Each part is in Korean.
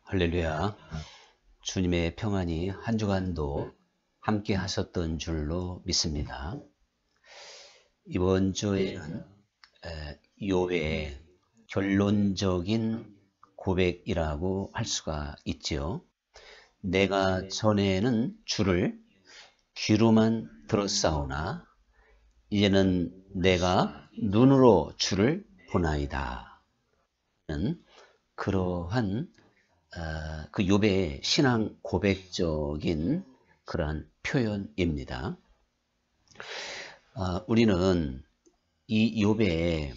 할렐루야. 주님의 평안이 한 주간도 함께 하셨던 줄로 믿습니다. 이번 주에는 욥의 결론적인 고백이라고 할 수가 있지요. 내가 전에는 주를 귀로만 들었사오나 이제는 내가 눈으로 주를 보나이다. 그러한 그 욥의 신앙 고백적인 그러한 표현입니다. 우리는 이 욥의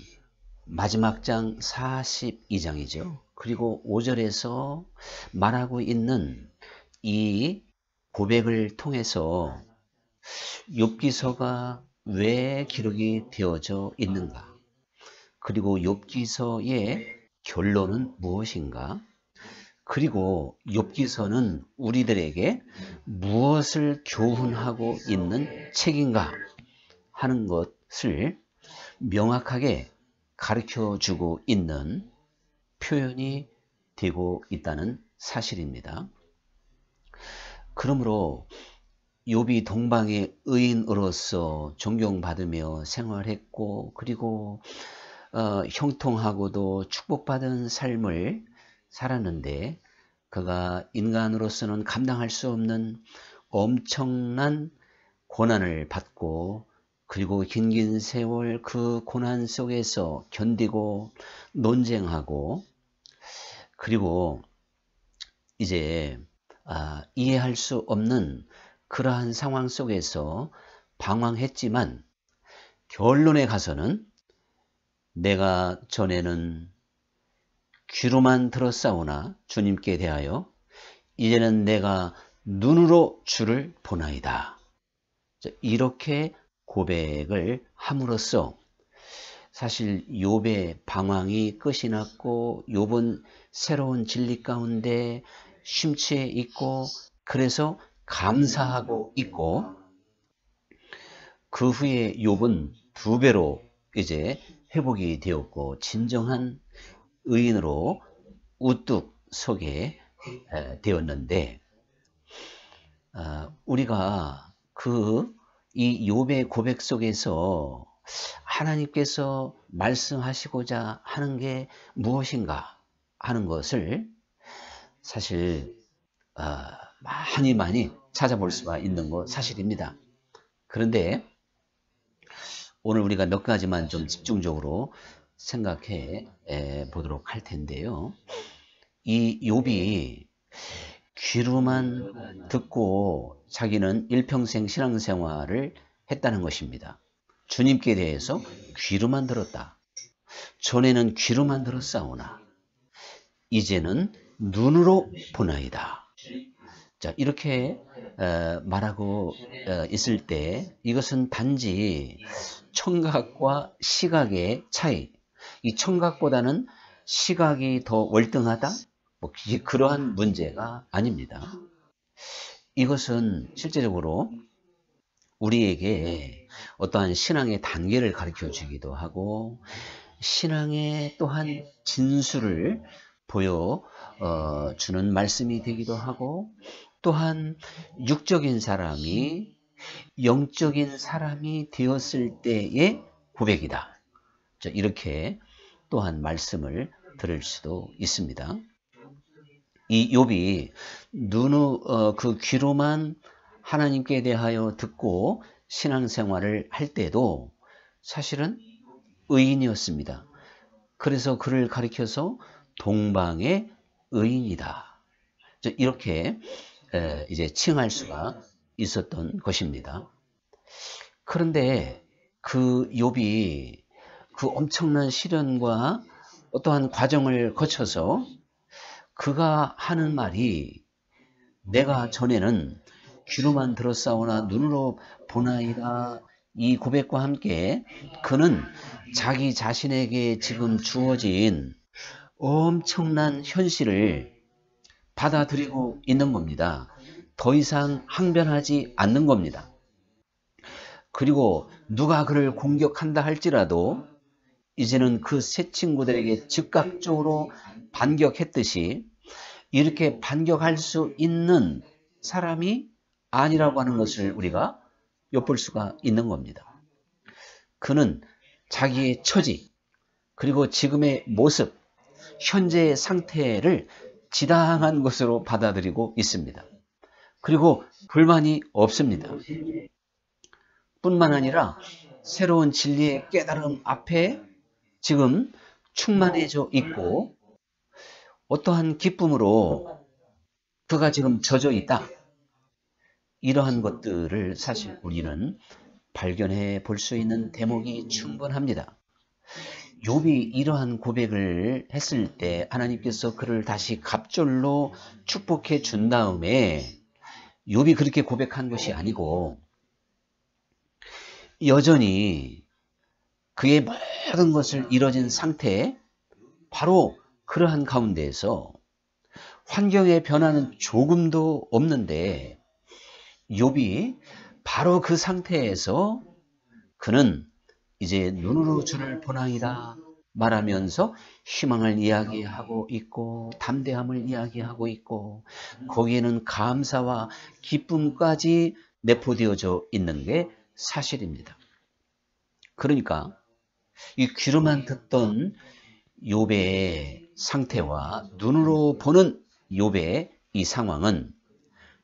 마지막 장 42장이죠. 그리고 5절에서 말하고 있는 이 고백을 통해서 욥기서가 왜 기록이 되어져 있는가? 그리고 욥기서의 결론은 무엇인가? 그리고 욥기서는 우리들에게 무엇을 교훈하고 있는 책인가 하는 것을 명확하게 가르쳐주고 있는 표현이 되고 있다는 사실입니다. 그러므로 욥이 동방의 의인으로서 존경받으며 생활했고 그리고 형통하고도 축복받은 삶을 살았는데 그가 인간으로서는 감당할 수 없는 엄청난 고난을 받고 그리고 긴 세월 그 고난 속에서 견디고 논쟁하고 그리고 이제 이해할 수 없는 그러한 상황 속에서 방황했지만 결론에 가서는 내가 전에는 귀로만 들었사오나 주님께 대하여 이제는 내가 눈으로 주를 보나이다. 이렇게 고백을 함으로써 사실 욥의 방황이 끝이 났고 욥은 새로운 진리 가운데 심취해 있고 그래서 감사하고 있고 그 후에 욥은 두 배로 이제 회복이 되었고 진정한 의인으로 우뚝 서게 되었는데 우리가 이 욥의 고백 속에서 하나님께서 말씀하시고자 하는 게 무엇인가 하는 것을 사실 많이 찾아볼 수가 있는 것 사실입니다. 그런데 오늘 우리가 몇 가지만 좀 집중적으로 생각해 보도록 할 텐데요. 이 욥이 귀로만 듣고 자기는 일평생 신앙생활을 했다는 것입니다. 주님께 대해서 귀로만 들었다. 전에는 귀로만 들었사오나 이제는 눈으로 보나이다. 자, 이렇게 말하고 있을 때 이것은 단지 청각과 시각의 차이, 이 청각보다는 시각이 더 월등하다? 그러한 문제가 아닙니다. 이것은 실제적으로 우리에게 어떠한 신앙의 단계를 가르쳐 주기도 하고 신앙의 또한 진수를 보여주는 말씀이 되기도 하고 또한 육적인 사람이 영적인 사람이 되었을 때의 고백이다. 이렇게 또한 말씀을 들을 수도 있습니다. 이 욥이 그 귀로만 하나님께 대하여 듣고 신앙생활을 할 때도 사실은 의인이었습니다. 그래서 그를 가리켜서 동방의 의인이다. 이렇게 이제 칭할 수가 있었던 것입니다. 그런데 그 욥이 그 엄청난 시련과 어떠한 과정을 거쳐서 그가 하는 말이 내가 전에는 귀로만 들었사오나 눈으로 보나이다. 이 고백과 함께 그는 자기 자신에게 지금 주어진 엄청난 현실을 받아들이고 있는 겁니다. 더 이상 항변하지 않는 겁니다. 그리고 누가 그를 공격한다 할지라도 이제는 그 새 친구들에게 즉각적으로 반격했듯이 이렇게 반격할 수 있는 사람이 아니라고 하는 것을 우리가 엿볼 수가 있는 겁니다. 그는 자기의 처지, 그리고 지금의 모습, 현재의 상태를 지당한 것으로 받아들이고 있습니다. 그리고 불만이 없습니다. 뿐만 아니라 새로운 진리의 깨달음 앞에 지금 충만해져 있고 어떠한 기쁨으로 그가 지금 젖어 있다. 이러한 것들을 사실 우리는 발견해 볼 수 있는 대목이 충분합니다. 욥이 이러한 고백을 했을 때 하나님께서 그를 다시 갑절로 축복해 준 다음에 욥이 그렇게 고백한 것이 아니고 여전히 그의 모든 것을 이뤄진 상태에 바로 그러한 가운데에서 환경의 변화는 조금도 없는데 욥이 바로 그 상태에서 그는 이제 눈으로 주를 보나이다 말하면서 희망을 이야기하고 있고 담대함을 이야기하고 있고 거기에는 감사와 기쁨까지 내포되어져 있는 게 사실입니다. 그러니까 이 귀로만 듣던 욥의 상태와 눈으로 보는 욥의 이 상황은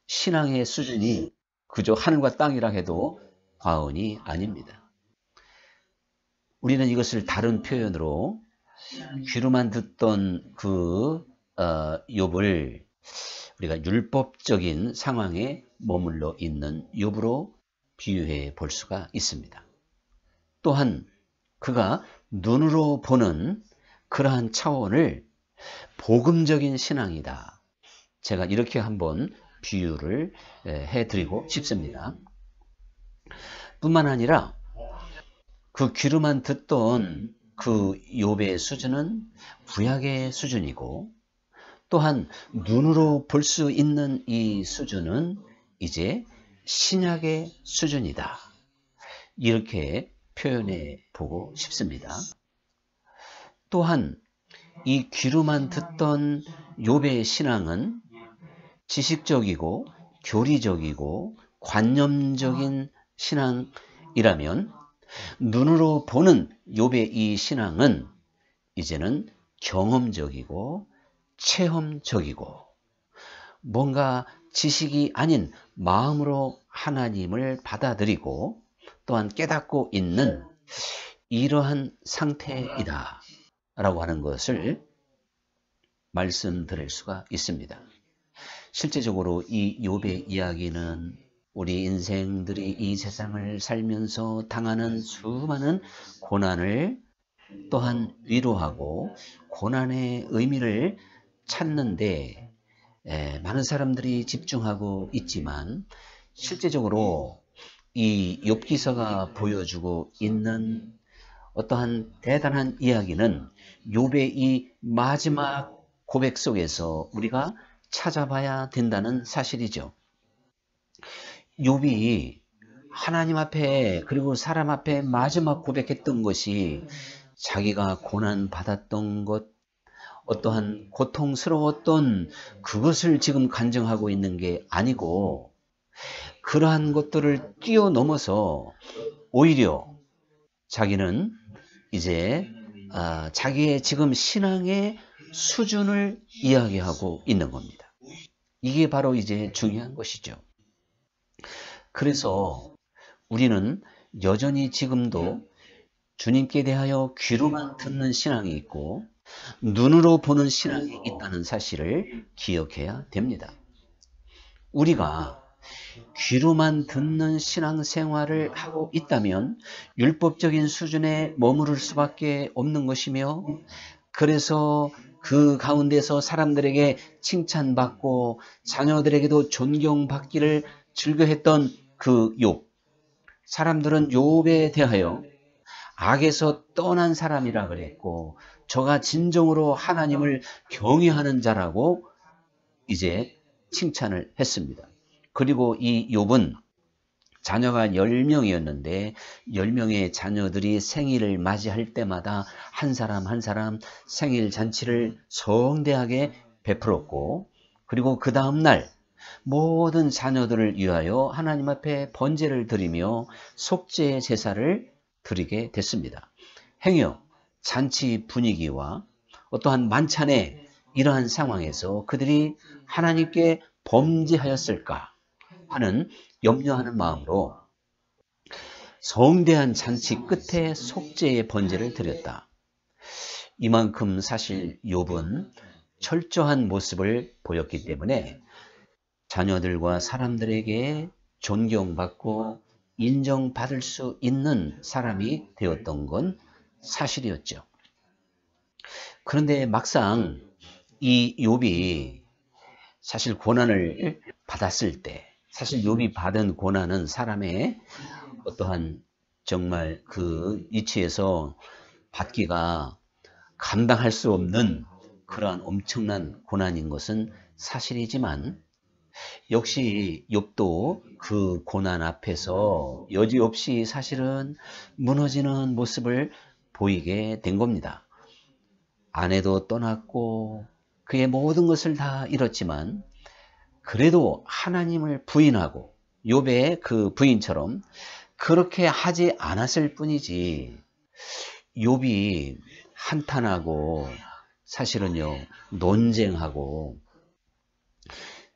신앙의 수준이 그저 하늘과 땅이라 해도 과언이 아닙니다. 우리는 이것을 다른 표현으로 귀로만 듣던 그 욥을 우리가 율법적인 상황에 머물러 있는 욥으로 비유해 볼 수가 있습니다. 또한 그가 눈으로 보는 그러한 차원을 복음적인 신앙이다. 제가 이렇게 한번 비유를 해드리고 싶습니다. 뿐만 아니라 그 귀로만 듣던 그 욥의 수준은 구약의 수준이고 또한 눈으로 볼 수 있는 이 수준은 이제 신약의 수준이다. 이렇게 표현해 보고 싶습니다. 또한 이 귀로만 듣던 욥의 신앙은 지식적이고 교리적이고 관념적인 신앙이라면 눈으로 보는 욥의 이 신앙은 이제는 경험적이고 체험적이고 뭔가 지식이 아닌 마음으로 하나님을 받아들이고 또한 깨닫고 있는 이러한 상태이다 라고 하는 것을 말씀드릴 수가 있습니다. 실제적으로 이 욥의 이야기는 우리 인생들이 이 세상을 살면서 당하는 수많은 고난을 또한 위로하고 고난의 의미를 찾는데 많은 사람들이 집중하고 있지만 실제적으로 이 욥기서가 보여주고 있는 어떠한 대단한 이야기는 욥의 이 마지막 고백 속에서 우리가 찾아봐야 된다는 사실이죠. 욥이 하나님 앞에 그리고 사람 앞에 마지막 고백했던 것이 자기가 고난받았던 것, 어떠한 고통스러웠던 그것을 지금 간증하고 있는 게 아니고 그러한 것들을 뛰어넘어서 오히려 자기는 이제 자기의 지금 신앙의 수준을 이야기하고 있는 겁니다. 이게 바로 이제 중요한 것이죠. 그래서 우리는 여전히 지금도 주님께 대하여 귀로만 듣는 신앙이 있고 눈으로 보는 신앙이 있다는 사실을 기억해야 됩니다. 우리가 귀로만 듣는 신앙생활을 하고 있다면 율법적인 수준에 머무를 수밖에 없는 것이며 그래서 그 가운데서 사람들에게 칭찬받고 자녀들에게도 존경받기를 즐겨했던 그 욥. 사람들은 욥에 대하여 악에서 떠난 사람이라 그랬고 저가 진정으로 하나님을 경외하는 자라고 이제 칭찬을 했습니다. 그리고 이 욥은 자녀가 10명이었는데 10명의 자녀들이 생일을 맞이할 때마다 한 사람 한 사람 생일 잔치를 성대하게 베풀었고 그리고 그 다음날 모든 자녀들을 위하여 하나님 앞에 번제를 드리며 속죄 제사를 드리게 됐습니다. 행여 잔치 분위기와 어떠한 만찬의 이러한 상황에서 그들이 하나님께 범죄하였을까 하는 염려하는 마음으로 성대한 잔치 끝에 속죄의 번제를 드렸다. 이만큼 사실 욥은 철저한 모습을 보였기 때문에 자녀들과 사람들에게 존경받고 인정받을 수 있는 사람이 되었던 건 사실이었죠. 그런데 막상 이 욥이 사실 고난을 받았을 때, 사실 욥이 받은 고난은 사람의 어떠한 정말 그 위치에서 받기가 감당할 수 없는 그러한 엄청난 고난인 것은 사실이지만, 역시 욥도 그 고난 앞에서 여지없이 사실은 무너지는 모습을 보이게 된 겁니다. 아내도 떠났고 그의 모든 것을 다 잃었지만 그래도 하나님을 부인하고 욥의 그 부인처럼 그렇게 하지 않았을 뿐이지, 욥이 한탄하고 사실은요 논쟁하고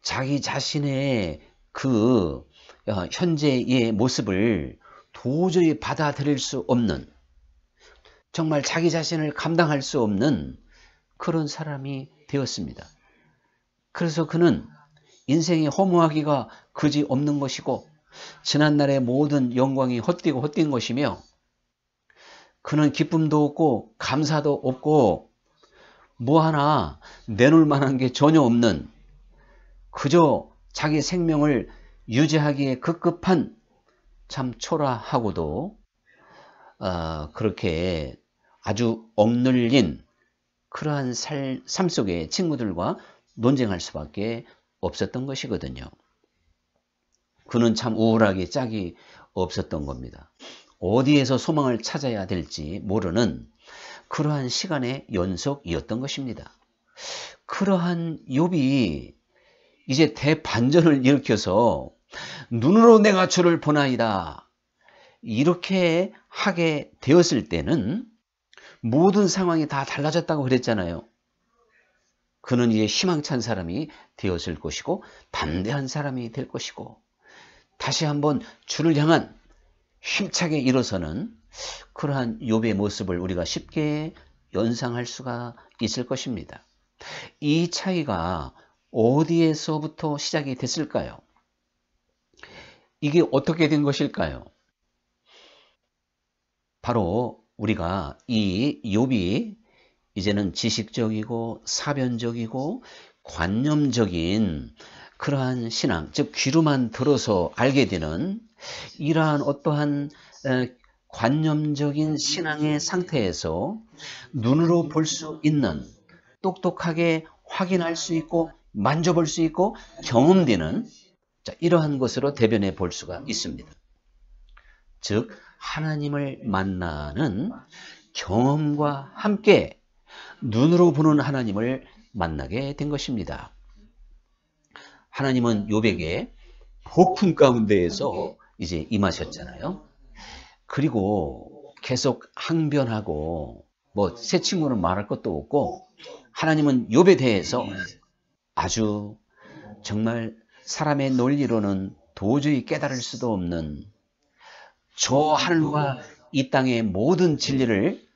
자기 자신의 그 현재의 모습을 도저히 받아들일 수 없는, 정말 자기 자신을 감당할 수 없는 그런 사람이 되었습니다. 그래서 그는 인생이 허무하기가 그지 없는 것이고 지난날의 모든 영광이 헛되고 헛된 것이며 그는 기쁨도 없고 감사도 없고 뭐 하나 내놓을 만한 게 전혀 없는, 그저 자기 생명을 유지하기에 급급한 참 초라하고도 그렇게 아주 억눌린 그러한 삶 속에 친구들과 논쟁할 수밖에 없었던 것이거든요. 그는 참 우울하게 짝이 없었던 겁니다. 어디에서 소망을 찾아야 될지 모르는 그러한 시간의 연속이었던 것입니다. 그러한 욥이 이제 대반전을 일으켜서 눈으로 내가 주를 보나이다 이렇게 하게 되었을 때는 모든 상황이 다 달라졌다고 그랬잖아요. 그는 이제 희망찬 사람이 되었을 것이고 담대한 사람이 될 것이고 다시 한번 주를 향한 힘차게 일어서는 그러한 욥의 모습을 우리가 쉽게 연상할 수가 있을 것입니다. 이 차이가 어디에서부터 시작이 됐을까요? 이게 어떻게 된 것일까요? 바로 우리가 이 욥이 이제는 지식적이고 사변적이고 관념적인 그러한 신앙, 즉 귀로만 들어서 알게 되는 이러한 어떠한 관념적인 신앙의 상태에서 눈으로 볼 수 있는, 똑똑하게 확인할 수 있고 만져볼 수 있고 경험되는 이러한 것으로 대변해 볼 수가 있습니다. 즉 하나님을 만나는 경험과 함께 눈으로 보는 하나님을 만나게 된 것입니다. 하나님은 욥에게 폭풍 가운데에서 이제 임하셨잖아요. 그리고 계속 항변하고 뭐 새 친구는 말할 것도 없고, 하나님은 욥에 대해서 아주 정말 사람의 논리로는 도저히 깨달을 수도 없는 저 하늘과 이 땅의 모든 진리를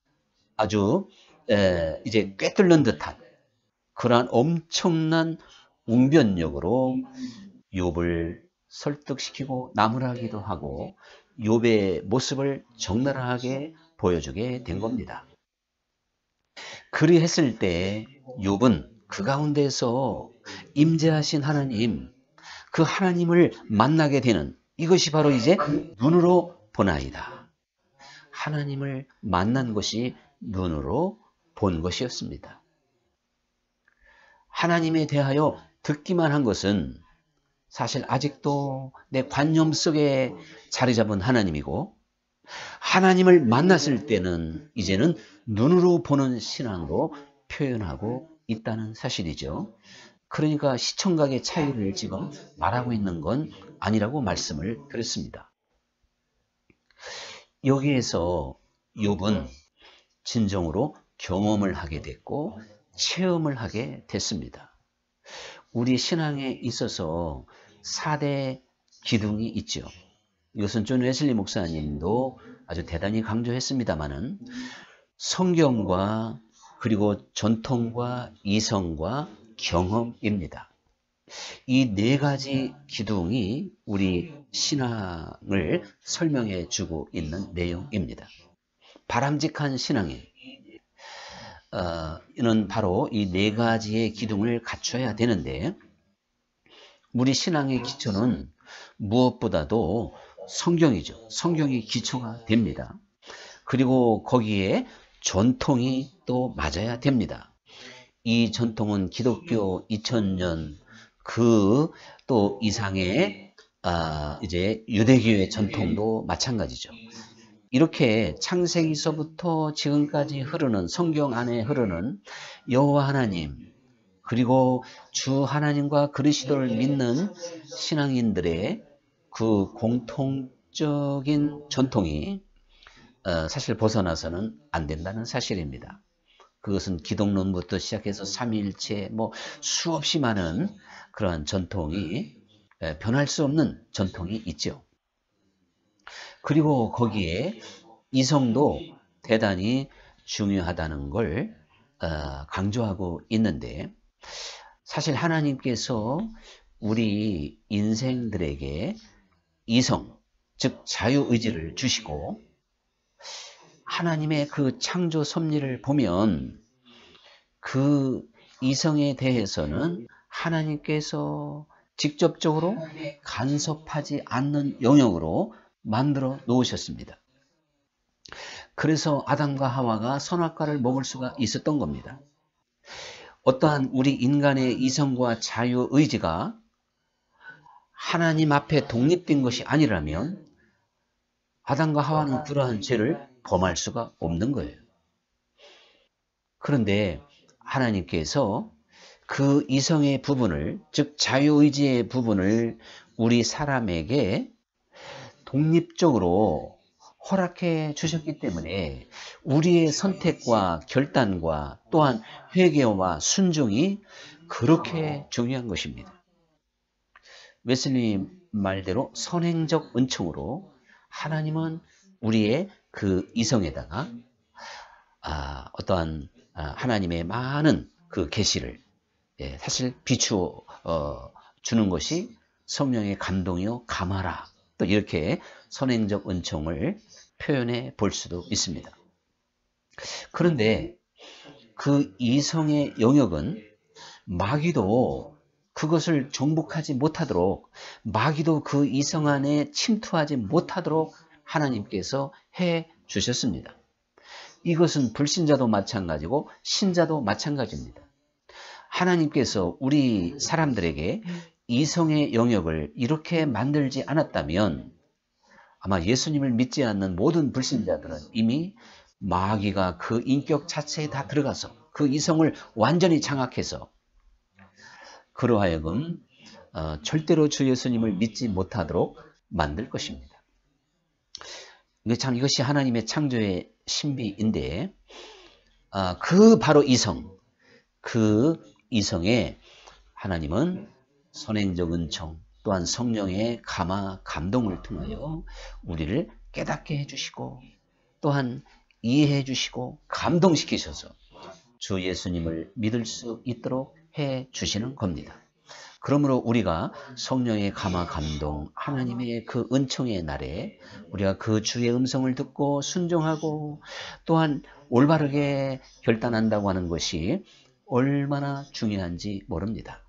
아주 이제 꿰뚫는 듯한 그러한 엄청난 웅변력으로 욥을 설득시키고 나무라기도 하고 욥의 모습을 적나라하게 보여주게 된 겁니다. 그리했을 때 욥은 그 가운데서 임재하신 하나님, 그 하나님을 만나게 되는, 이것이 바로 이제 눈으로 보나이다. 하나님을 만난 것이 눈으로 본 것이었습니다. 하나님에 대하여 듣기만 한 것은 사실 아직도 내 관념 속에 자리 잡은 하나님이고, 하나님을 만났을 때는 이제는 눈으로 보는 신앙으로 표현하고 있다는 사실이죠. 그러니까 시청각의 차이를 지금 말하고 있는 건 아니라고 말씀을 드렸습니다. 여기에서 욥은 진정으로 경험을 하게 됐고 체험을 하게 됐습니다. 우리 신앙에 있어서 4대 기둥이 있죠. 이것은 존 웨슬리 목사님도 아주 대단히 강조했습니다마는 성경과 그리고 전통과 이성과 경험입니다. 이 네 가지 기둥이 우리 신앙을 설명해 주고 있는 내용입니다. 바람직한 신앙이 이는 바로 이 네 가지의 기둥을 갖춰야 되는데 우리 신앙의 기초는 무엇보다도 성경이죠. 성경이 기초가 됩니다. 그리고 거기에 전통이 또 맞아야 됩니다. 이 전통은 기독교 2000년 그 또 이상의 이제 유대교의 전통도 마찬가지죠. 이렇게 창세기서부터 지금까지 흐르는 성경 안에 흐르는 여호와 하나님 그리고 주 하나님과 그리스도를 믿는 신앙인들의 그 공통적인 전통이 사실 벗어나서는 안 된다는 사실입니다. 그것은 기독론부터 시작해서 삼위일체 뭐 수없이 많은 그러한 전통이 변할 수 없는 전통이 있죠. 그리고 거기에 이성도 대단히 중요하다는 걸 강조하고 있는데 사실 하나님께서 우리 인생들에게 이성, 즉 자유의지를 주시고 하나님의 그 창조 섭리를 보면 그 이성에 대해서는 하나님께서 직접적으로 간섭하지 않는 영역으로 만들어 놓으셨습니다. 그래서 아담과 하와가 선악과를 먹을 수가 있었던 겁니다. 어떠한 우리 인간의 이성과 자유의지가 하나님 앞에 독립된 것이 아니라면 아담과 하와는 그러한 죄를 범할 수가 없는 거예요. 그런데 하나님께서 그 이성의 부분을, 즉 자유의지의 부분을 우리 사람에게 독립적으로 허락해 주셨기 때문에 우리의 선택과 결단과 또한 회개와 순종이 그렇게 중요한 것입니다. 웨슬리 말대로 선행적 은총으로 하나님은 우리의 그 이성에다가 어떠한 하나님의 많은 그 계시를 사실 비추어 주는 것이 성령의 감동이요 감화라 또 이렇게 선행적 은총을 표현해 볼 수도 있습니다. 그런데 그 이성의 영역은 마귀도 그것을 정복하지 못하도록 마귀도 그 이성 안에 침투하지 못하도록 하나님께서 해 주셨습니다. 이것은 불신자도 마찬가지고 신자도 마찬가지입니다. 하나님께서 우리 사람들에게 이성의 영역을 이렇게 만들지 않았다면 아마 예수님을 믿지 않는 모든 불신자들은 이미 마귀가 그 인격 자체에 다 들어가서 그 이성을 완전히 장악해서 그러하여금 절대로 주 예수님을 믿지 못하도록 만들 것입니다. 참 이것이 하나님의 창조의 신비인데 그 바로 이성, 그 이성에 하나님은 선행적 은총 또한 성령의 감화 감동을 통하여 우리를 깨닫게 해주시고 또한 이해해 주시고 감동시키셔서 주 예수님을 믿을 수 있도록 해 주시는 겁니다. 그러므로 우리가 성령의 감화 감동 하나님의 그 은총의 날에 우리가 그 주의 음성을 듣고 순종하고 또한 올바르게 결단한다고 하는 것이 얼마나 중요한지 모릅니다.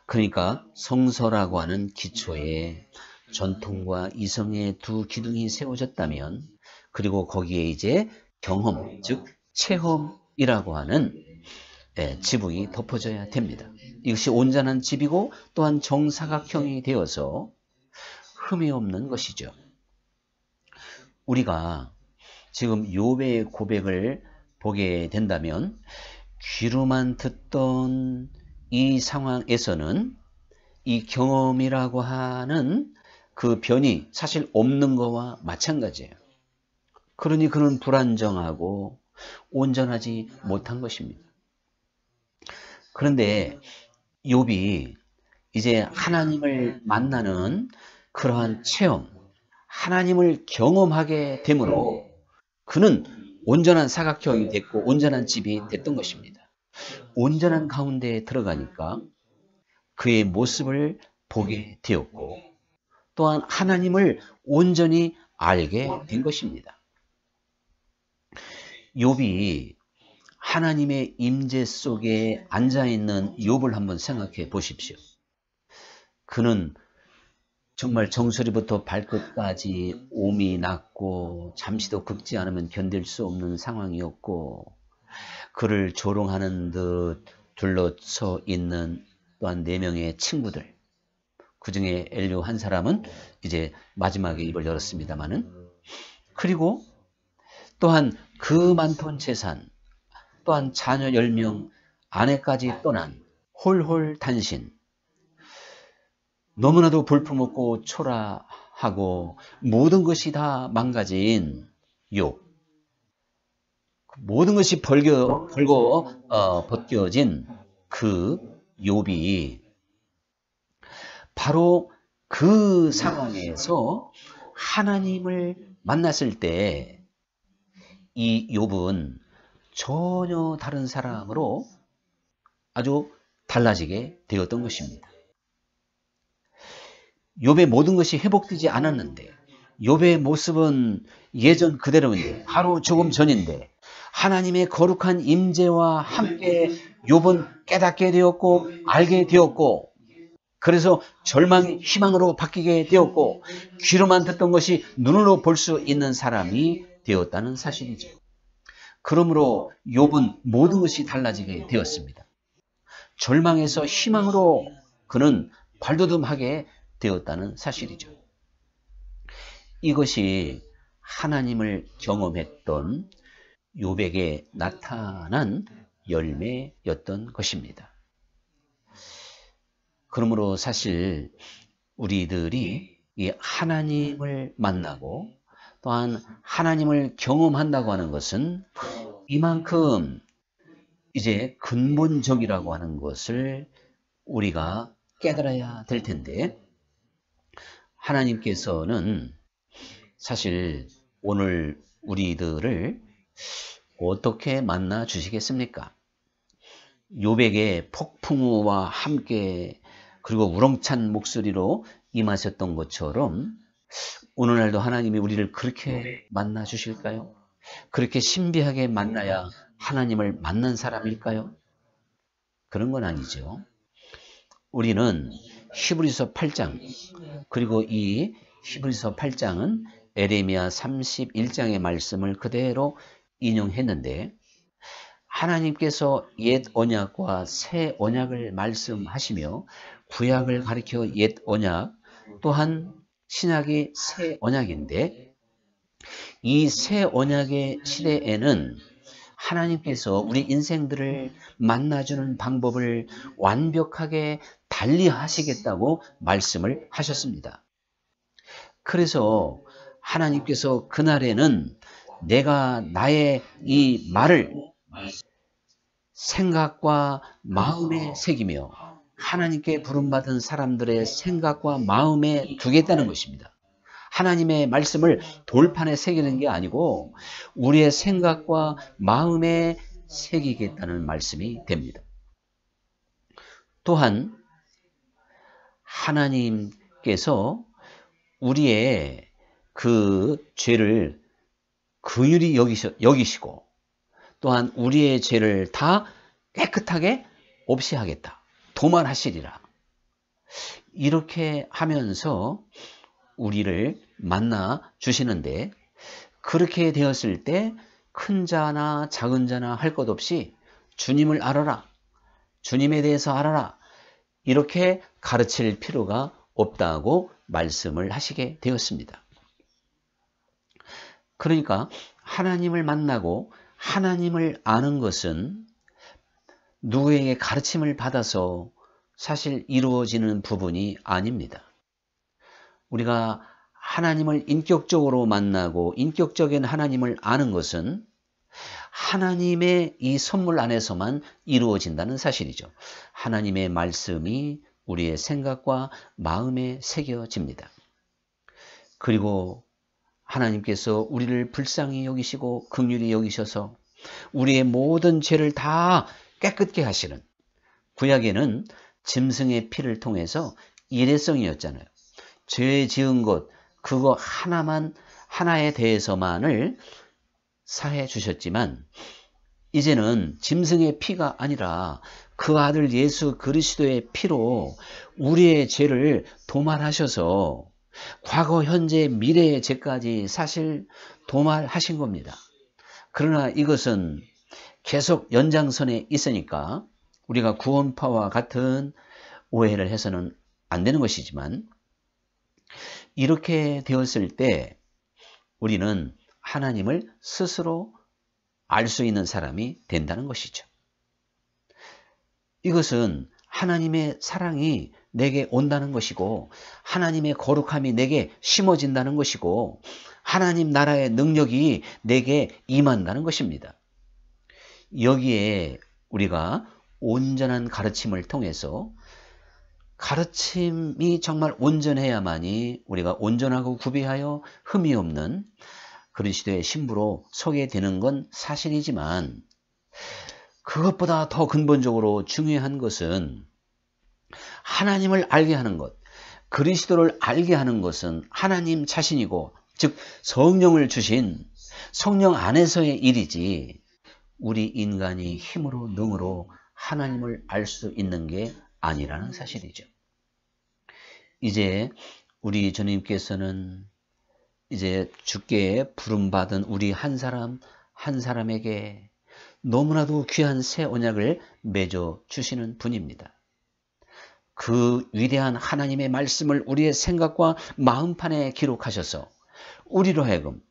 그러니까 성서라고 하는 기초에 전통과 이성의 두 기둥이 세워졌다면 그리고 거기에 이제 경험, 즉 체험이라고 하는 지붕이 덮어져야 됩니다. 이것이 온전한 집이고 또한 정사각형이 되어서 흠이 없는 것이죠. 우리가 지금 욥의 고백을 보게 된다면 귀로만 듣던 이 상황에서는 이 경험이라고 하는 그 변이 사실 없는 거와 마찬가지예요. 그러니 그는 불안정하고 온전하지 못한 것입니다. 그런데 욥이 이제 하나님을 만나는 그러한 체험, 하나님을 경험하게 되므로 그는 온전한 사각형이 됐고 온전한 집이 됐던 것입니다. 온전한 가운데에 들어가니까 그의 모습을 보게 되었고 또한 하나님을 온전히 알게 된 것입니다. 욥이 하나님의 임재 속에 앉아있는 욥을 한번 생각해 보십시오. 그는 정말 정수리부터 발끝까지 옴이 났고 잠시도 긁지 않으면 견딜 수 없는 상황이었고 그를 조롱하는 듯 둘러서 있는 또한 4명의 친구들, 그 중에 엘리후 한 사람은 이제 마지막에 입을 열었습니다마는, 그리고 또한 그 많던 재산, 또한 자녀 10명, 아내까지 떠난 홀홀단신, 너무나도 볼품없고 초라하고 모든 것이 다 망가진 욥, 모든 것이 벗겨진 그 욥이 바로 그 상황에서 하나님을 만났을 때 이 욥은 전혀 다른 사람으로 아주 달라지게 되었던 것입니다. 욥의 모든 것이 회복되지 않았는데, 욥의 모습은 예전 그대로인데, 하루 조금 전인데 하나님의 거룩한 임재와 함께 욥은 깨닫게 되었고 알게 되었고, 그래서 절망이 희망으로 바뀌게 되었고 귀로만 듣던 것이 눈으로 볼 수 있는 사람이 되었다는 사실이죠. 그러므로 욥은 모든 것이 달라지게 되었습니다. 절망에서 희망으로 그는 발돋움하게 되었다는 사실이죠. 이것이 하나님을 경험했던 욥에게 나타난 열매였던 것입니다. 그러므로 사실 우리들이 이 하나님을 만나고 또한 하나님을 경험한다고 하는 것은 이만큼 이제 근본적이라고 하는 것을 우리가 깨달아야 될 텐데, 하나님께서는 사실 오늘 우리들을 어떻게 만나 주시겠습니까? 욥에게 폭풍우와 함께 그리고 우렁찬 목소리로 임하셨던 것처럼 오늘날도 하나님이 우리를 그렇게 만나 주실까요? 그렇게 신비하게 만나야 하나님을 만난 사람일까요? 그런 건 아니죠. 우리는 히브리서 8장, 그리고 이 히브리서 8장은 에레미야 31장의 말씀을 그대로 인용했는데, 하나님께서 옛 언약과 새 언약을 말씀하시며 구약을 가리켜 옛 언약, 또한 신약이 새 언약인데, 이 새 언약의 시대에는 하나님께서 우리 인생들을 만나주는 방법을 완벽하게 달리하시겠다고 말씀을 하셨습니다. 그래서 하나님께서 그날에는 내가 나의 이 말을 생각과 마음에 새기며 하나님께 부름받은 사람들의 생각과 마음에 두겠다는 것입니다. 하나님의 말씀을 돌판에 새기는 게 아니고 우리의 생각과 마음에 새기겠다는 말씀이 됩니다. 또한 하나님께서 우리의 그 죄를 긍휼히 여기시고 또한 우리의 죄를 다 깨끗하게 없이 하겠다, 도말하시리라, 이렇게 하면서 우리를 만나 주시는데, 그렇게 되었을 때 큰 자나 작은 자나 할 것 없이 주님을 알아라, 주님에 대해서 알아라, 이렇게 가르칠 필요가 없다고 말씀을 하시게 되었습니다. 그러니까 하나님을 만나고 하나님을 아는 것은 누구에게 가르침을 받아서 사실 이루어지는 부분이 아닙니다. 우리가 하나님을 인격적으로 만나고 인격적인 하나님을 아는 것은 하나님의 이 선물 안에서만 이루어진다는 사실이죠. 하나님의 말씀이 우리의 생각과 마음에 새겨집니다. 그리고 하나님께서 우리를 불쌍히 여기시고 긍휼히 여기셔서 우리의 모든 죄를 다 깨끗게 하시는, 구약에는 짐승의 피를 통해서 일회성이었잖아요. 죄 지은 것 그거 하나에 대해서만을 사해 주셨지만 이제는 짐승의 피가 아니라 그 아들 예수 그리스도의 피로 우리의 죄를 도말하셔서 과거, 현재, 미래의 죄까지 사실 도말하신 겁니다. 그러나 이것은 계속 연장선에 있으니까 우리가 구원파와 같은 오해를 해서는 안 되는 것이지만, 이렇게 되었을 때 우리는 하나님을 스스로 알 수 있는 사람이 된다는 것이죠. 이것은 하나님의 사랑이 내게 온다는 것이고 하나님의 거룩함이 내게 심어진다는 것이고 하나님 나라의 능력이 내게 임한다는 것입니다. 여기에 우리가 온전한 가르침을 통해서, 가르침이 정말 온전해야만이 우리가 온전하고 구비하여 흠이 없는 그리스도의 신부로 서게 되는 건 사실이지만, 그것보다 더 근본적으로 중요한 것은 하나님을 알게 하는 것, 그리스도를 알게 하는 것은 하나님 자신이고, 즉 성령을 주신 성령 안에서의 일이지 우리 인간이 힘으로 능으로 하나님을 알 수 있는 게 아니라는 사실이죠. 이제 우리 주님께서는 이제 주께 부름받은 우리 한 사람 한 사람에게 너무나도 귀한 새 언약을 맺어 주시는 분입니다. 그 위대한 하나님의 말씀을 우리의 생각과 마음판에 기록하셔서 우리로 하여금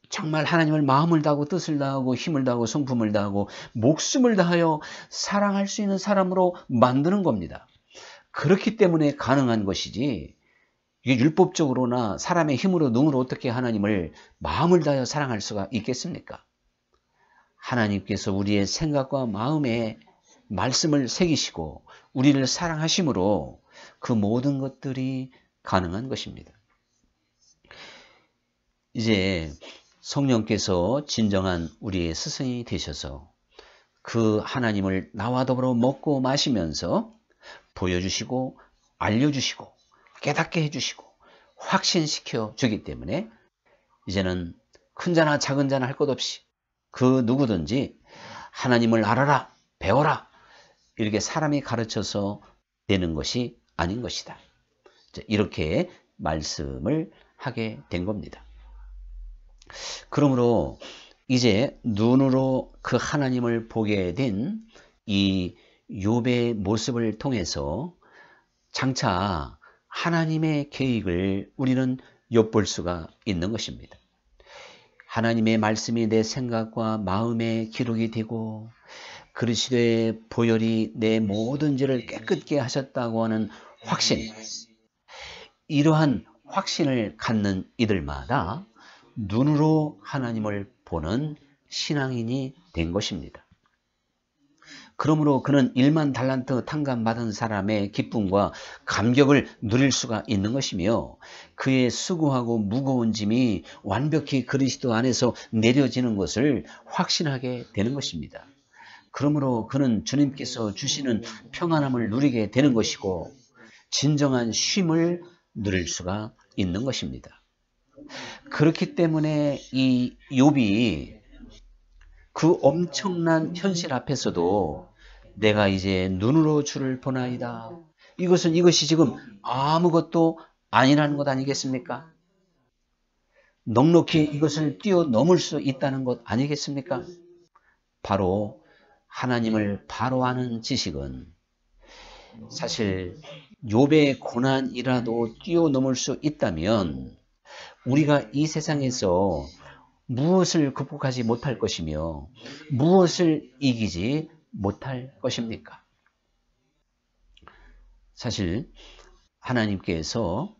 정말 하나님을 마음을 다하고 뜻을 다하고 힘을 다하고 성품을 다하고 목숨을 다하여 사랑할 수 있는 사람으로 만드는 겁니다. 그렇기 때문에 가능한 것이지, 이게 율법적으로나 사람의 힘으로 능으로 어떻게 하나님을 마음을 다하여 사랑할 수가 있겠습니까? 하나님께서 우리의 생각과 마음에 말씀을 새기시고 우리를 사랑하심으로 그 모든 것들이 가능한 것입니다. 이제 성령께서 진정한 우리의 스승이 되셔서 그 하나님을 나와 더불어 먹고 마시면서 보여주시고 알려주시고 깨닫게 해주시고 확신시켜 주기 때문에 이제는 큰 자나 작은 자나 할 것 없이 그 누구든지 하나님을 알아라, 배워라, 이렇게 사람이 가르쳐서 되는 것이 아닌 것이다. 이렇게 말씀을 하게 된 겁니다. 그러므로 이제 눈으로 그 하나님을 보게 된 이 욥의 모습을 통해서 장차 하나님의 계획을 우리는 엿볼 수가 있는 것입니다. 하나님의 말씀이 내 생각과 마음에 기록이 되고 그리스도의 보혈이 내 모든 죄를 깨끗게 하셨다고 하는 확신, 이러한 확신을 갖는 이들마다 눈으로 하나님을 보는 신앙인이 된 것입니다. 그러므로 그는 1만 달란트 탕감받은 사람의 기쁨과 감격을 누릴 수가 있는 것이며 그의 수고하고 무거운 짐이 완벽히 그리스도 안에서 내려지는 것을 확신하게 되는 것입니다. 그러므로 그는 주님께서 주시는 평안함을 누리게 되는 것이고 진정한 쉼을 누릴 수가 있는 것입니다. 그렇기 때문에 이 욥이 그 엄청난 현실 앞에서도 내가 이제 눈으로 주를 보나이다, 이것이 지금 아무것도 아니라는 것 아니겠습니까? 넉넉히 이것을 뛰어넘을 수 있다는 것 아니겠습니까? 바로 하나님을 바로 아는 지식은 사실 욥의 고난이라도 뛰어넘을 수 있다면 우리가 이 세상에서 무엇을 극복하지 못할 것이며 무엇을 이기지 못할 것입니까? 사실 하나님께서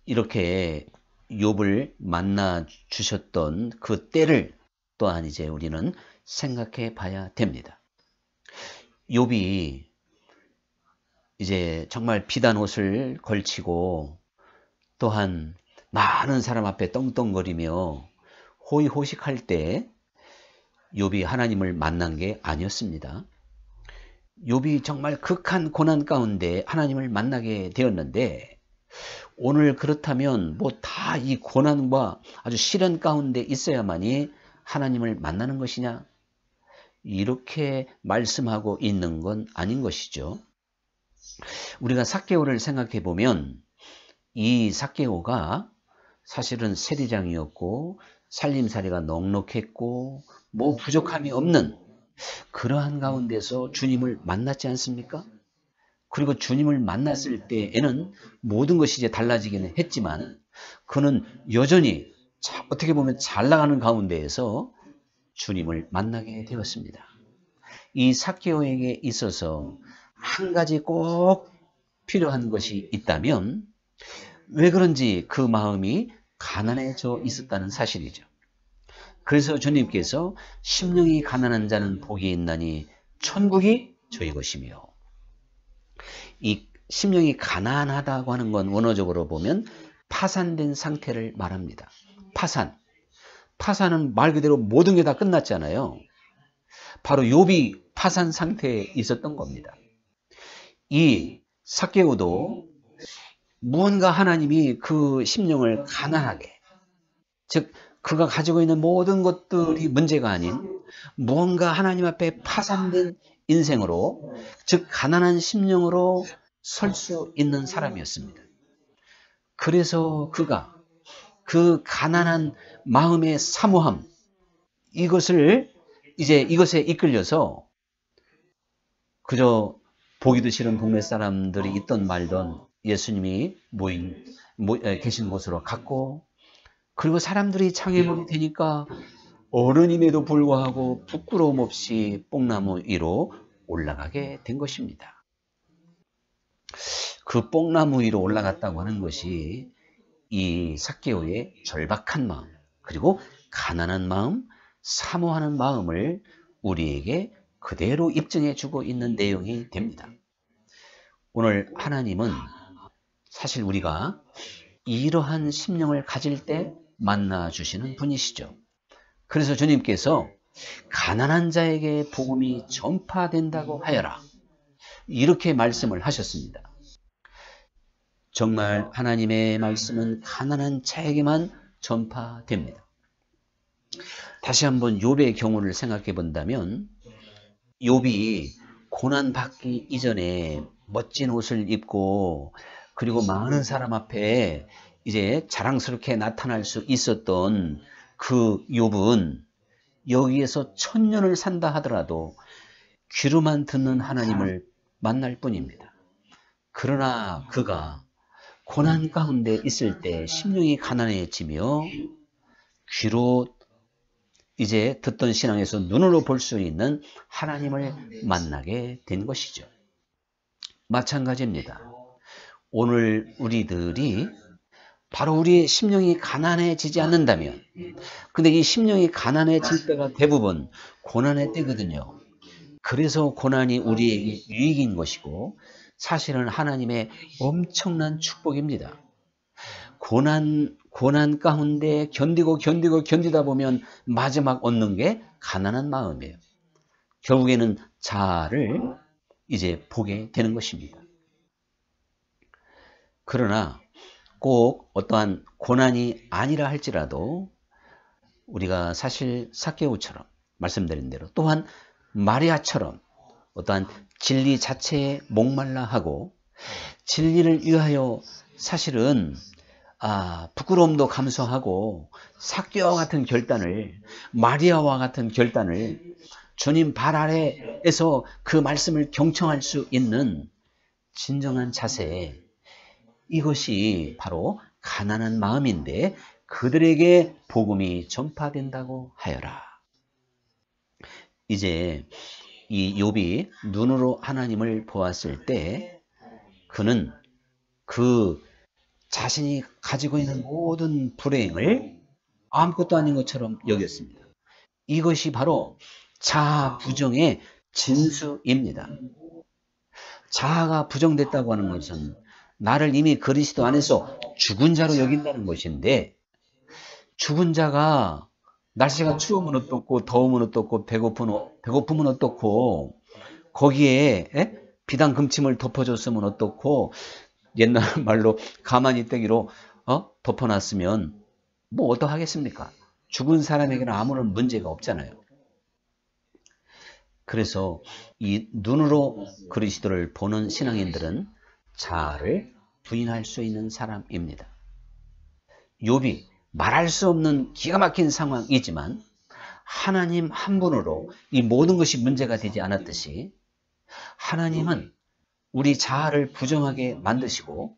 이렇게 욥을 만나 주셨던 그 때를 또한 이제 우리는 생각해 봐야 됩니다. 욥이 이제 정말 비단 옷을 걸치고 또한 많은 사람 앞에 떵떵거리며 호의호식할 때 욥이 하나님을 만난 게 아니었습니다. 욥이 정말 극한 고난 가운데 하나님을 만나게 되었는데 오늘 그렇다면 뭐 다 이 고난과 아주 시련 가운데 있어야만이 하나님을 만나는 것이냐? 이렇게 말씀하고 있는 건 아닌 것이죠. 우리가 삭개오를 생각해 보면 이 삭개오가 사실은 세리장이었고 살림살이가 넉넉했고 뭐 부족함이 없는 그러한 가운데서 주님을 만났지 않습니까? 그리고 주님을 만났을 때에는 모든 것이 이제 달라지기는 했지만 그는 여전히 어떻게 보면 잘 나가는 가운데에서 주님을 만나게 되었습니다. 이 삭개오에게 있어서 한 가지 꼭 필요한 것이 있다면 왜 그런지 그 마음이 가난해져 있었다는 사실이죠. 그래서 주님께서 심령이 가난한 자는 복이 있나니 천국이 저희 것이며, 이 심령이 가난하다고 하는 건 원어적으로 보면 파산된 상태를 말합니다. 파산은 말 그대로 모든 게 다 끝났잖아요. 바로 욥이 파산 상태에 있었던 겁니다. 이 삭개오도 무언가 하나님이 그 심령을 가난하게, 즉 그가 가지고 있는 모든 것들이 문제가 아닌 무언가 하나님 앞에 파산된 인생으로, 즉 가난한 심령으로 설 수 있는 사람이었습니다. 그래서 그가 그 가난한 마음의 사모함, 이것에 이끌려서 그저 보기도 싫은 동네 사람들이 있던 말던 예수님이 계신 곳으로 갔고, 그리고 사람들이 장애물이 되니까 어른임에도 불구하고 부끄러움 없이 뽕나무 위로 올라가게 된 것입니다. 그 뽕나무 위로 올라갔다고 하는 것이 이 삭개오의 절박한 마음, 그리고 가난한 마음, 사모하는 마음을 우리에게 그대로 입증해 주고 있는 내용이 됩니다. 오늘 하나님은 사실 우리가 이러한 심령을 가질 때 만나 주시는 분이시죠. 그래서 주님께서 가난한 자에게 복음이 전파된다고 하여라, 이렇게 말씀을 하셨습니다. 정말 하나님의 말씀은 가난한 자에게만 전파됩니다. 다시 한번 욥의 경우를 생각해 본다면, 욥이 고난받기 이전에 멋진 옷을 입고 그리고 많은 사람 앞에 이제 자랑스럽게 나타날 수 있었던 그 욥은 여기에서 1000년을 산다 하더라도 귀로만 듣는 하나님을 만날 뿐입니다. 그러나 그가 고난 가운데 있을 때 심령이 가난해지며 귀로 이제 듣던 신앙에서 눈으로 볼 수 있는 하나님을 만나게 된 것이죠. 마찬가지입니다. 오늘 우리들이 바로 우리의 심령이 가난해지지 않는다면, 근데 이 심령이 가난해질 때가 대부분 고난의 때거든요. 그래서 고난이 우리에게 유익인 것이고 사실은 하나님의 엄청난 축복입니다. 고난 가운데 견디다 보면 마지막 얻는 게 가난한 마음이에요. 결국에는 자아를 이제 보게 되는 것입니다. 그러나 꼭 어떠한 고난이 아니라 할지라도 우리가 사실 삭개오처럼 말씀드린 대로, 또한 마리아처럼 어떠한 진리 자체에 목말라 하고 진리를 위하여 사실은 부끄러움도 감수하고 삭개오와 같은 결단을, 마리아와 같은 결단을 주님 발 아래에서 그 말씀을 경청할 수 있는 진정한 자세, 이것이 바로 가난한 마음인데 그들에게 복음이 전파된다고 하여라. 이제 이 욥이 눈으로 하나님을 보았을 때 그는 그 자신이 가지고 있는 모든 불행을 아무것도 아닌 것처럼 여겼습니다. 이것이 바로 자아 부정의 진수입니다. 자아가 부정됐다고 하는 것은 나를 이미 그리스도 안에서 죽은 자로 여긴다는 것인데, 죽은 자가 날씨가 추우면 어떻고 더우면 어떻고 배고프면 어떻고 거기에 비단 금침을 덮어줬으면 어떻고 옛날 말로 가만히 떼기로 덮어놨으면 뭐 어떡하겠습니까? 죽은 사람에게는 아무런 문제가 없잖아요. 그래서 이 눈으로 그리스도를 보는 신앙인들은 자아를 부인할 수 있는 사람입니다. 욥이 말할 수 없는 기가 막힌 상황이지만 하나님 한 분으로 이 모든 것이 문제가 되지 않았듯이 하나님은 우리 자아를 부정하게 만드시고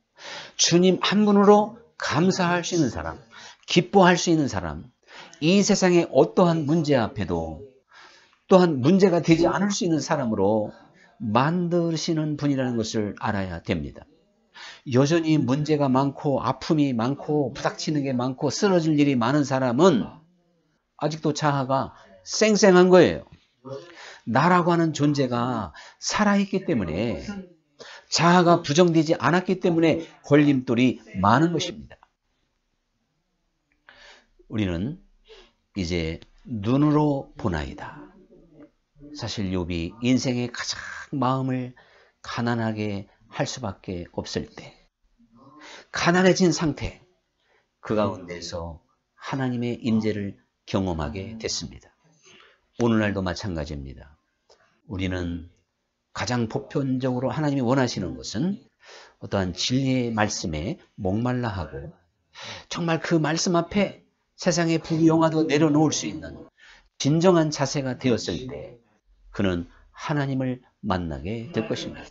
주님 한 분으로 감사할 수 있는 사람, 기뻐할 수 있는 사람, 이 세상의 어떠한 문제 앞에도 또한 문제가 되지 않을 수 있는 사람으로 만드시는 분이라는 것을 알아야 됩니다. 여전히 문제가 많고 아픔이 많고 부닥치는 게 많고 쓰러질 일이 많은 사람은 아직도 자아가 쌩쌩한 거예요. 나라고 하는 존재가 살아있기 때문에, 자아가 부정되지 않았기 때문에 걸림돌이 많은 것입니다. 우리는 이제 눈으로 보나이다. 사실 욥이 인생의 가장 마음을 가난하게 할 수밖에 없을 때, 가난해진 상태, 그 가운데서 하나님의 임재를 경험하게 됐습니다. 오늘날도 마찬가지입니다. 우리는 가장 보편적으로 하나님이 원하시는 것은 어떠한 진리의 말씀에 목말라 하고 정말 그 말씀 앞에 세상의 부귀영화도 내려놓을 수 있는 진정한 자세가 되었을 때 그는 하나님을 만나게 될 것입니다.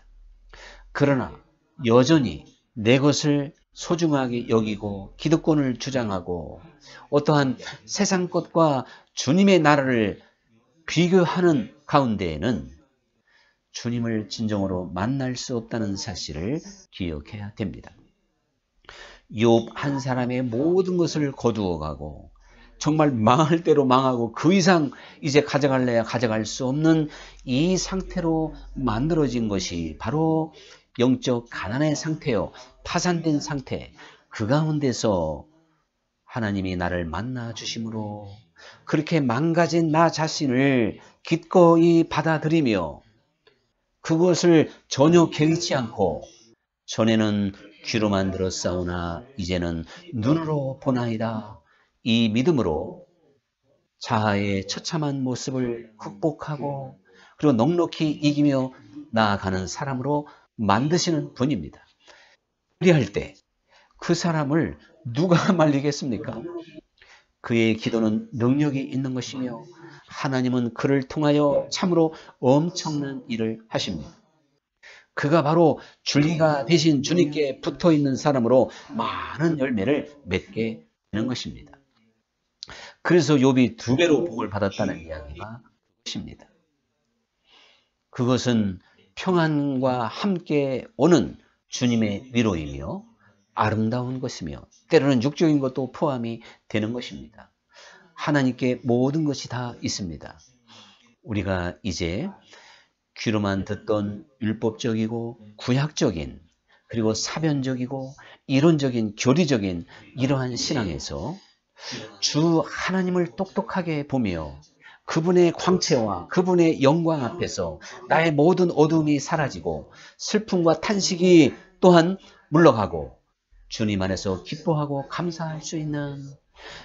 그러나 여전히 내 것을 소중하게 여기고 기득권을 주장하고 어떠한 세상 것과 주님의 나라를 비교하는 가운데에는 주님을 진정으로 만날 수 없다는 사실을 기억해야 됩니다. 욥 한 사람의 모든 것을 거두어가고 정말 망할 대로 망하고 그 이상 이제 가져갈래야 가져갈 수 없는 이 상태로 만들어진 것이 바로 영적 가난의 상태요, 파산된 상태, 그 가운데서 하나님이 나를 만나 주심으로 그렇게 망가진 나 자신을 기꺼이 받아들이며 그것을 전혀 개의치 않고 전에는 귀로만 들었사오나 이제는 눈으로 보나이다. 이 믿음으로 자아의 처참한 모습을 극복하고 그리고 넉넉히 이기며 나아가는 사람으로 만드시는 분입니다. 그리할 때 그 사람을 누가 말리겠습니까? 그의 기도는 능력이 있는 것이며 하나님은 그를 통하여 참으로 엄청난 일을 하십니다. 그가 바로 줄기가 되신 주님께 붙어있는 사람으로 많은 열매를 맺게 되는 것입니다. 그래서 욥이 2배로 복을 받았다는 이야기가 그것입니다. 그것은 평안과 함께 오는 주님의 위로이며 아름다운 것이며 때로는 육적인 것도 포함이 되는 것입니다. 하나님께 모든 것이 다 있습니다. 우리가 이제 귀로만 듣던 율법적이고 구약적인 그리고 사변적이고 이론적인 교리적인 이러한 신앙에서 주 하나님을 똑똑하게 보며 그분의 광채와 그분의 영광 앞에서 나의 모든 어둠이 사라지고 슬픔과 탄식이 또한 물러가고 주님 안에서 기뻐하고 감사할 수 있는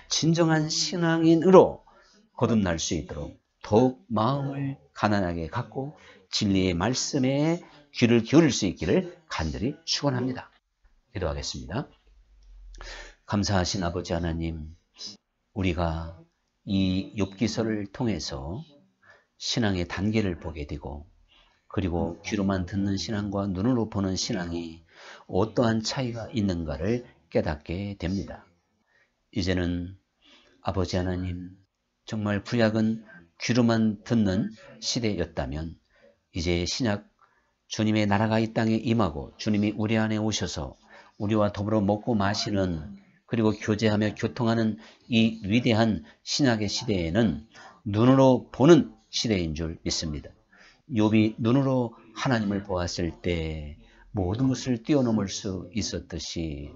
진정한 신앙인으로 거듭날 수 있도록 더욱 마음을 가난하게 갖고 진리의 말씀에 귀를 기울일 수 있기를 간절히 축원합니다. 기도하겠습니다. 감사하신 아버지 하나님, 우리가 이 욥기서를 통해서 신앙의 단계를 보게 되고 그리고 귀로만 듣는 신앙과 눈으로 보는 신앙이 어떠한 차이가 있는가를 깨닫게 됩니다. 이제는 아버지 하나님, 정말 구약은 귀로만 듣는 시대였다면 이제 신약 주님의 나라가 이 땅에 임하고 주님이 우리 안에 오셔서 우리와 더불어 먹고 마시는 그리고 교제하며 교통하는 이 위대한 신약의 시대에는 눈으로 보는 시대인 줄 믿습니다. 욥이 눈으로 하나님을 보았을 때 모든 것을 뛰어넘을 수 있었듯이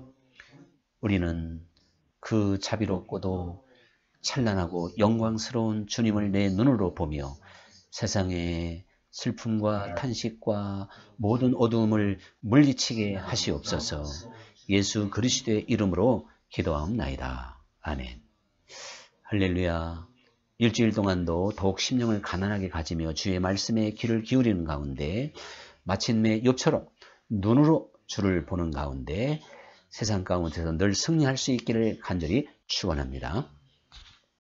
우리는 그 자비롭고도 찬란하고 영광스러운 주님을 내 눈으로 보며 세상의 슬픔과 탄식과 모든 어두움을 물리치게 하시옵소서. 예수 그리스도의 이름으로 기도하옵나이다. 아멘. 할렐루야. 일주일 동안도 더욱 심령을 가난하게 가지며 주의 말씀에 귀를 기울이는 가운데 마침내 욥처럼 눈으로 주를 보는 가운데 세상 가운데서 늘 승리할 수 있기를 간절히 축원합니다.